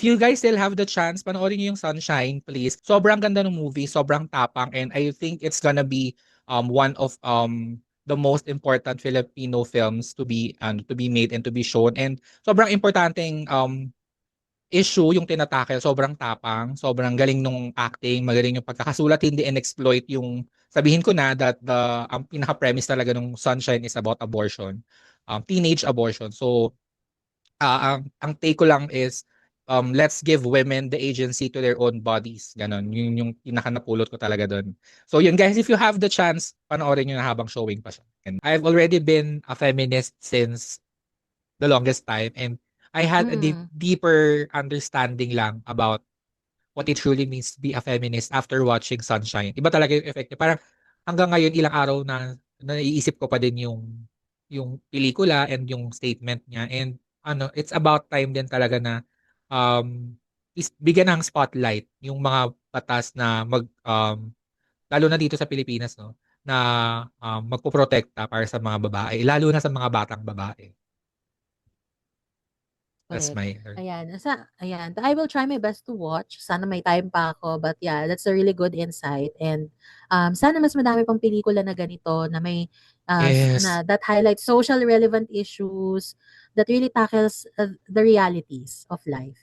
If you guys still have the chance, panoorin niyo yung Sunshine, please. Sobrang ganda ng movie, sobrang tapang, and I think it's gonna be one of the most important Filipino films to be made and to be shown. And sobrang importanteng issue yung tinatakel, sobrang tapang, sobrang galing nung acting, magaling yung pagkakasulat, hindi in-exploit yung sabihin ko na that ang pinaka-premise talaga ng Sunshine is about abortion, teenage abortion. So ang take ko lang is let's give women the agency to their own bodies. Ganon. Yun yung pinaka napulot ko talaga doon. So yun guys, if you have the chance, panoorin nyo na habang showing pa siya. And I've already been a feminist since the longest time, and I had a Mm. deeper understanding lang about what it truly means to be a feminist after watching Sunshine. Iba talaga yung effect niya. Parang hanggang ngayon ilang araw na naiisip ko pa din yung pelikula and yung statement niya. And it's about time din talaga na um bigyan ng spotlight yung mga batas na lalo na dito sa Pilipinas, no, na magpoprotekta para sa mga babae, lalo na sa mga batang babae. That's Correct. my Ayan. I will try my best to watch. Sana may time pa ako. But yeah, that's a really good insight. And sana mas madami pang pelikula na ganito na may yes. that highlights social relevant issues that really tackles the realities of life.